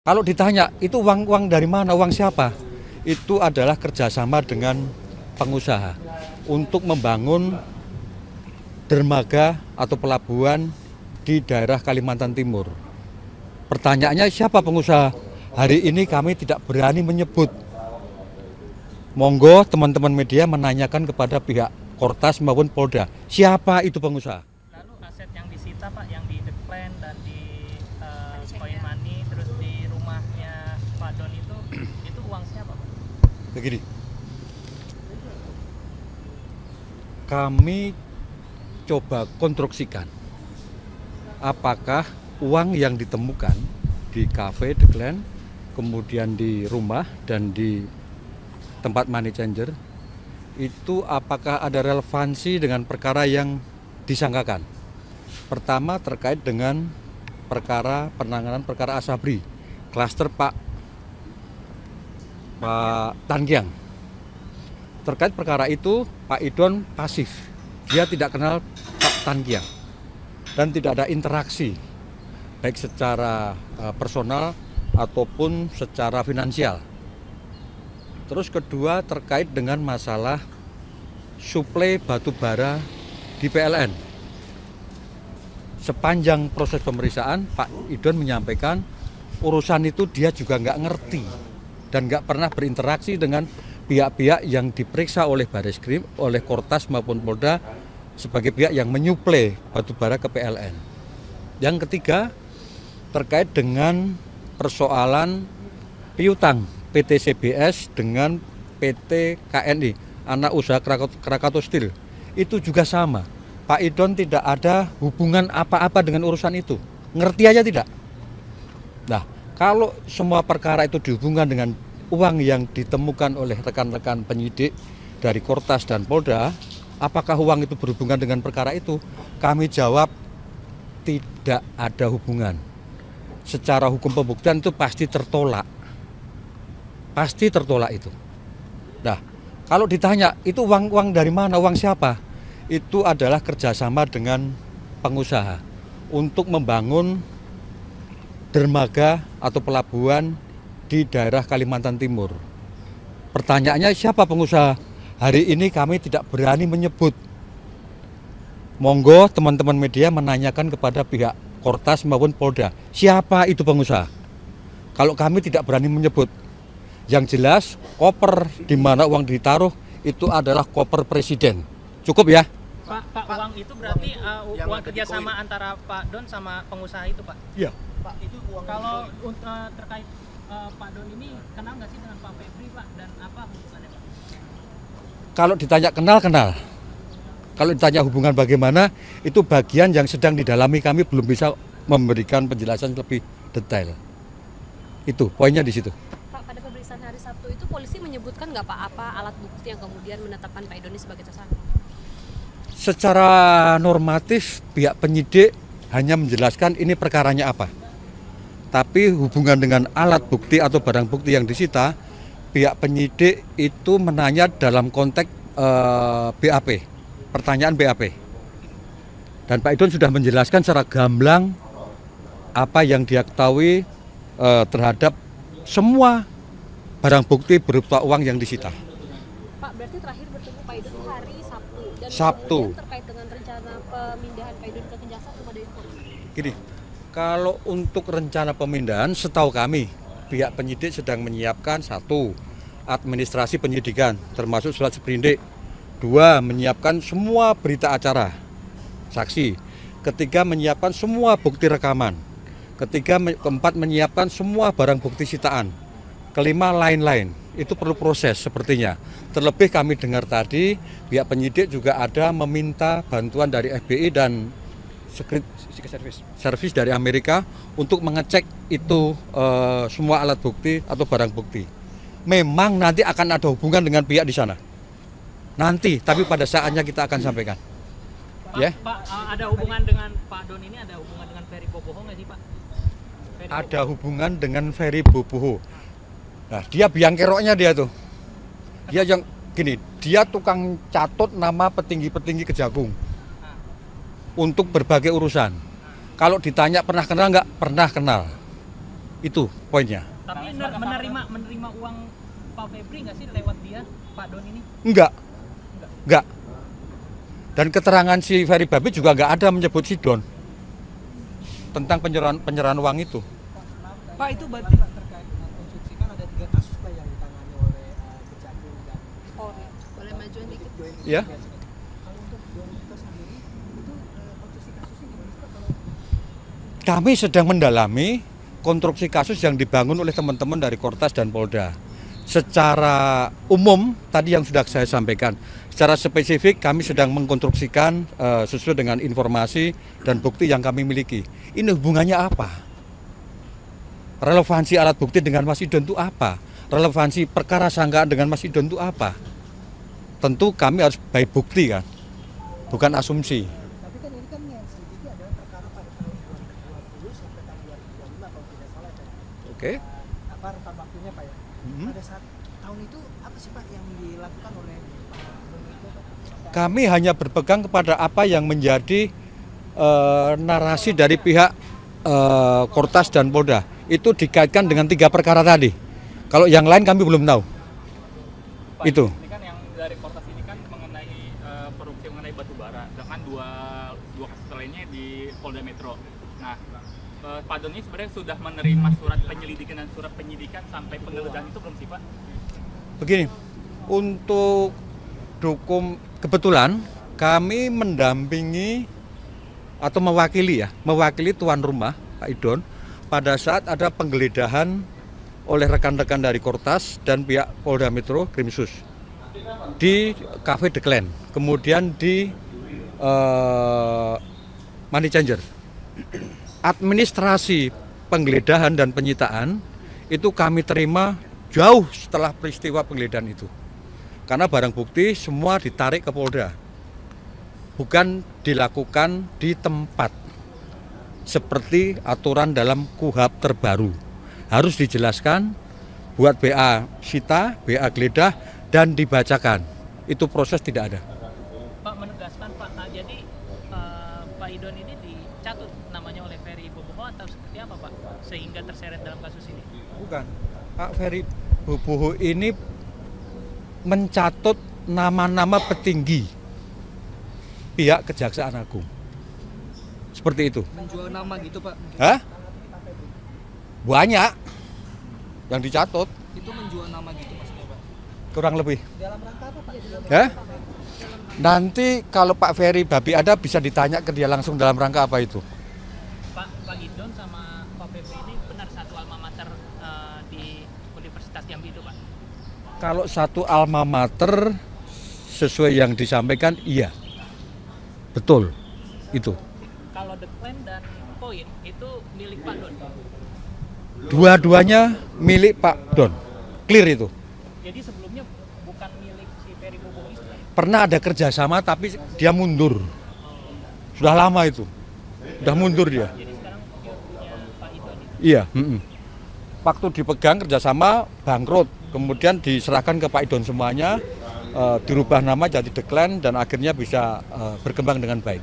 Kalau ditanya, itu uang dari mana, uang siapa? Itu adalah kerjasama dengan pengusaha untuk membangun dermaga atau pelabuhan di daerah Kalimantan Timur. Pertanyaannya siapa pengusaha? Hari ini kami tidak berani menyebut. Monggo teman-teman media menanyakan kepada pihak Kortas maupun Polda, siapa itu pengusaha? Lalu aset yang disita Pak, yang di The Plan dan di Coin Money, terus di rumahnya Pak Don itu uang siapa Pak? Begini, kami coba konstruksikan apakah uang yang ditemukan di cafe The Glen, kemudian di rumah dan di tempat money changer itu apakah ada relevansi dengan perkara yang disangkakan. Pertama terkait dengan perkara penanganan perkara Asabri, klaster Pak Tangiang. Terkait perkara itu Pak Idon pasif, dia tidak kenal Pak Tangiang dan tidak ada interaksi baik secara personal ataupun secara finansial. Terus kedua terkait dengan masalah suplai batu bara di PLN. Sepanjang proses pemeriksaan Pak Idon menyampaikan urusan itu dia juga nggak ngerti dan nggak pernah berinteraksi dengan pihak-pihak yang diperiksa oleh Bareskrim, oleh Kortas maupun Polda sebagai pihak yang menyuplai batu bara ke PLN. Yang ketiga terkait dengan persoalan piutang PT CBS dengan PT KNI, anak usaha Krakatau Steel, itu juga sama. Pak Idon tidak ada hubungan apa-apa dengan urusan itu, ngerti aja tidak. Nah, kalau semua perkara itu dihubungkan dengan uang yang ditemukan oleh rekan-rekan penyidik dari Kortas dan Polda, apakah uang itu berhubungan dengan perkara itu? Kami jawab tidak ada hubungan. Secara hukum pembuktian itu pasti tertolak. Pasti tertolak itu. Nah, kalau ditanya itu uang dari mana, uang siapa? Itu adalah kerjasama dengan pengusaha untuk membangun dermaga atau pelabuhan di daerah Kalimantan Timur. Pertanyaannya siapa pengusaha? Hari ini kami tidak berani menyebut. Monggo teman-teman media menanyakan kepada pihak Kortas maupun Polda, siapa itu pengusaha? Kalau kami tidak berani menyebut. Yang jelas koper di mana uang ditaruh itu adalah koper presiden. Cukup ya? Pak, uang itu berarti uang kerjasama antara Pak Don sama pengusaha itu Pak? Iya. Pak, itu uang. Kalau terkait Pak Don ini kenal nggak sih dengan Pak Febri Pak, dan apa hubungannya Pak? Kalau ditanya kenal. Kalau ditanya hubungan bagaimana, itu bagian yang sedang didalami, kami belum bisa memberikan penjelasan lebih detail. Itu poinnya di situ. Pak, pada pemeriksaan hari Sabtu itu polisi menyebutkan nggak Pak apa alat bukti yang kemudian menetapkan Pak Idoni sebagai tersangka? Secara normatif pihak penyidik hanya menjelaskan ini perkaranya apa. Tapi hubungan dengan alat bukti atau barang bukti yang disita, pihak penyidik itu menanya dalam konteks BAP, pertanyaan BAP. Dan Pak Idon sudah menjelaskan secara gamblang apa yang dia ketahui terhadap semua barang bukti berupa uang yang disita. Pak, berarti terakhir bertemu Pak Idoni hari Sabtu. Dan Sabtu. Kemudian terkait dengan rencana pemindahan Pak Idoni ke Kejaksaan kepada polisi. Gini, kalau untuk rencana pemindahan, setahu kami pihak penyidik sedang menyiapkan satu, administrasi penyidikan termasuk surat seprindik. Dua, menyiapkan semua berita acara saksi. Ketiga, menyiapkan semua bukti rekaman. Keempat, menyiapkan semua barang bukti sitaan. Kelima, lain-lain. Itu perlu proses sepertinya. Terlebih kami dengar tadi pihak penyidik juga ada meminta bantuan dari FBI dan Secret Service dari Amerika untuk mengecek itu semua alat bukti atau barang bukti. Memang nanti akan ada hubungan dengan pihak di sana. Nanti, tapi pada saatnya kita akan sampaikan. Pak, Ya. Pak, ada hubungan dengan Pak Don ini, ada hubungan dengan Ferry Boboho nggak sih Pak? Ada hubungan dengan Ferry Boboho. Nah, dia biang keroknya dia tuh. Dia yang gini, dia tukang catot nama petinggi-petinggi Kejagung untuk berbagai urusan. Kalau ditanya pernah kenal nggak? Pernah kenal. Itu poinnya. Tapi menerima uang Pak Febri nggak sih lewat dia, Pak Don ini? Enggak. Dan keterangan si Ferry Babi juga nggak ada menyebut si Don tentang penyerahan uang itu. Pak, itu berarti terkait dengan konstruksi kan ada 3 kasus Pak yang ditangani oleh Kejagung dan Polri. Boleh majuan dikit? Ya. kalau untuk Donita sendiri itu konstruksi kasusnya gimana sih Pak? Kami sedang mendalami konstruksi kasus yang dibangun oleh teman-teman dari Kortas dan Polda. Secara umum tadi yang sudah saya sampaikan, secara spesifik kami sedang mengkonstruksikan sesuai dengan informasi dan bukti yang kami miliki. Ini hubungannya apa? Relevansi alat bukti dengan Mas Idon itu apa? Relevansi perkara sangkaan dengan Mas Idon itu apa? Tentu kami harus baik bukti kan, bukan asumsi. Tapi kan ini kan yang sedikit adalah perkara pada tahun 2020 sampai tahun 2025 kalau tidak salah ya. Oke. Apa rentang waktunya Pak ya? Pada saat tahun itu apa sih Pak yang dilakukan oleh Pak Donito Pak? Kami hanya berpegang kepada apa yang menjadi narasi dari pihak Kortas dan Polda. Itu dikaitkan dengan 3 perkara tadi. Kalau yang lain kami belum tahu. Pak, Itu. Ini kan yang dari Kortas ini kan mengenai korupsi mengenai batu bara, sedangkan dua kasus lainnya di Polda Metro. Nah, Pak Don ini sebenarnya sudah menerima surat penyelidikan dan surat penyidikan sampai penggeledahan itu belum sih Pak? Begini, untuk kebetulan kami mendampingi atau mewakili tuan rumah Pak Idon pada saat ada penggeledahan oleh rekan-rekan dari Kortas dan pihak Polda Metro Krimsus di Cafe The Clan, kemudian di Money Changer. Administrasi penggeledahan dan penyitaan itu kami terima jauh setelah peristiwa penggeledahan itu. Karena barang bukti semua ditarik ke Polda. Bukan dilakukan di tempat. Seperti aturan dalam KUHP terbaru. Harus dijelaskan, buat BA sita, BA geledah, dan dibacakan. Itu proses tidak ada. Pak menegaskan Pak, jadi Pak Idon ini dicatut namanya oleh Ferry Boboho atau seperti apa Pak sehingga terseret dalam kasus ini? Bukan. Pak Ferry Boboho ini mencatut nama-nama petinggi pihak Kejaksaan Agung. Seperti itu. Menjual nama gitu Pak? Hah? Banyak yang dicatut, Itu menjual nama gitu maksudnya Pak? kurang lebih. Dalam rangka apa Pak? Ya? Nanti kalau Pak Ferry Babi ada bisa ditanya ke dia langsung dalam rangka apa itu. Pak Idon sama Pak Febri ini benar satu alma mater di Universitas Jambi itu Pak? Kalau satu alma mater sesuai yang disampaikan iya. Betul. Itu. Kalau The Clan dan Koin itu milik Pak Don. Dua-duanya milik Pak Don. Clear itu. Jadi sebelumnya bukan milik si Ferry Boboho itu Pak? Pernah ada kerjasama tapi dia mundur. Sudah lama itu. Sudah mundur dia. Jadi sekarang punya Pak Idon itu. Iya. Waktu dipegang kerjasama bangkrut. Kemudian diserahkan ke Pak Idon semuanya. Dirubah nama jadi The Clan dan akhirnya bisa berkembang dengan baik.